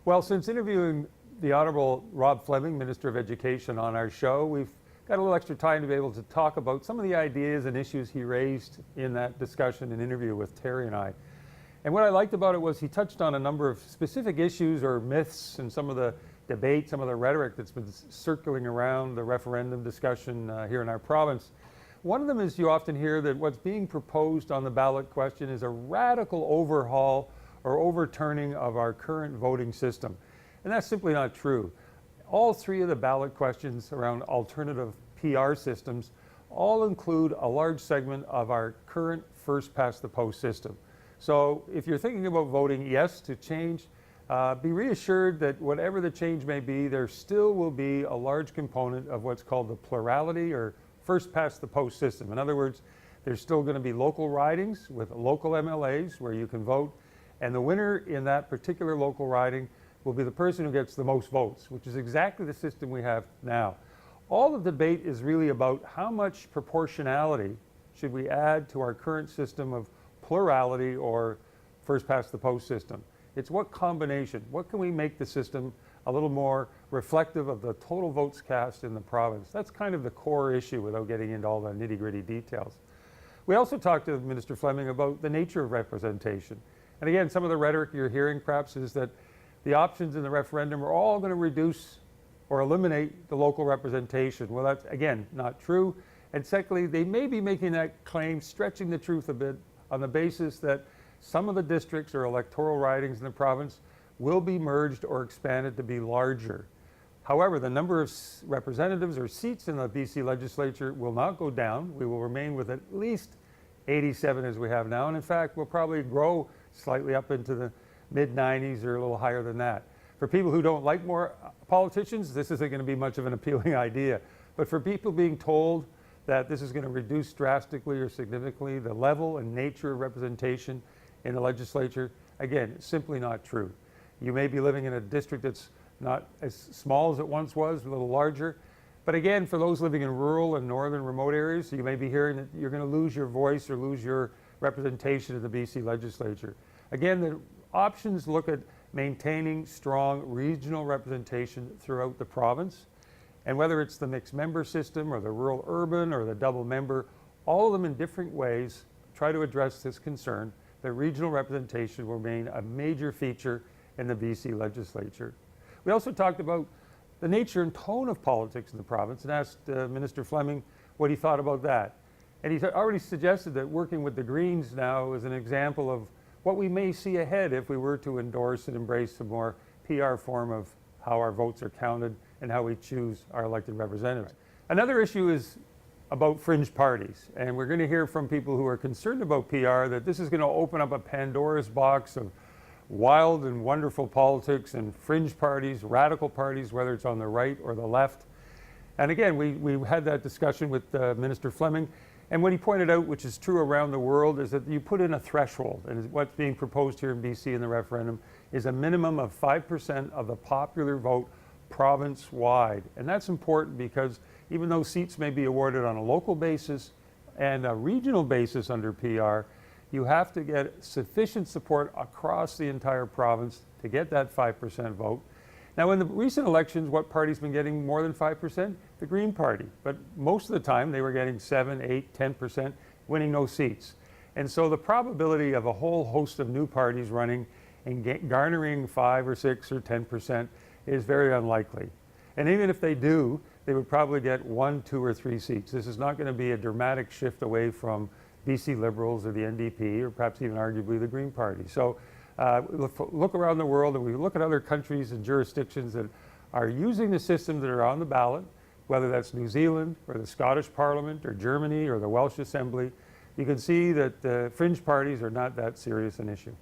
Well, since interviewing the Honourable Rob Fleming, Minister of Education, on our show, we've got a little extra time to be able to talk about some of the ideas and issues he raised in that discussion and interview with Terry and I. And what I liked about it was he touched on a number of specific issues or myths and some of the debate, some of the rhetoric that's been circling around the referendum discussion here in our province. One of them is you often hear that what's being proposed on the ballot question is a radical overhaul or overturning of our current voting system. And that's simply not true. All three of the ballot questions around alternative PR systems all include a large segment of our current first-past-the-post system. So if you're thinking about voting yes to change, be reassured that whatever the change may be, there still will be a large component of what's called the plurality or first-past-the-post system. In other words, there's still going to be local ridings with local MLAs where you can vote, and the winner in that particular local riding will be the person who gets the most votes, which is exactly the system we have now. All the debate is really about how much proportionality should we add to our current system of plurality or first-past-the-post system. It's what combination, what can we make the system a little more reflective of the total votes cast in the province. That's kind of the core issue without getting into all the nitty-gritty details. We also talked to Minister Fleming about the nature of representation. And again, some of the rhetoric you're hearing perhaps is that the options in the referendum are all going to reduce or eliminate the local representation. Well, that's, again, not true. And secondly, they may be making that claim, stretching the truth a bit, on the basis that some of the districts or electoral ridings in the province will be merged or expanded to be larger. However, the number of representatives or seats in the BC legislature will not go down. We will remain with at least 87 as we have now. And in fact, we'll probably grow slightly up into the mid-90s or a little higher than that. For people who don't like more politicians, this isn't going to be much of an appealing idea. But for people being told that this is going to reduce drastically or significantly the level and nature of representation in the legislature, again, it's simply not true. You may be living in a district that's not as small as it once was, a little larger. But again, for those living in rural and northern remote areas, you may be hearing that you're going to lose your voice or lose your representation in the BC legislature. Again, the options look at maintaining strong regional representation throughout the province. And whether it's the mixed member system or the rural urban or the double member, all of them in different ways try to address this concern that regional representation will remain a major feature in the BC legislature. We also talked about the nature and tone of politics in the province and asked Minister Fleming what he thought about that. And he's already suggested that working with the Greens now is an example of what we may see ahead if we were to endorse and embrace a more PR form of how our votes are counted and how we choose our elected representatives. Another issue is about fringe parties, and we're going to hear from people who are concerned about PR that this is going to open up a Pandora's box of wild and wonderful politics and fringe parties, radical parties, whether it's on the right or the left. And again, we had that discussion with Minister Fleming, and what he pointed out, which is true around the world, is that you put in a threshold, and what's being proposed here in BC in the referendum is a minimum of 5% of the popular vote province-wide. And that's important because even though seats may be awarded on a local basis and a regional basis under PR, you have to get sufficient support across the entire province to get that 5% vote. Now, in the recent elections, what party's been getting more than 5%? The Green Party. But most of the time, they were getting 7, 8, 10%, winning no seats. And so the probability of a whole host of new parties running and garnering 5 or 6 or 10% is very unlikely. And even if they do, they would probably get 1, 2, or 3 seats. This is not going to be a dramatic shift away from BC Liberals or the NDP or perhaps even arguably the Green Party. So look around the world and we look at other countries and jurisdictions that are using the systems that are on the ballot, whether that's New Zealand or the Scottish Parliament or Germany or the Welsh Assembly. You can see that fringe parties are not that serious an issue.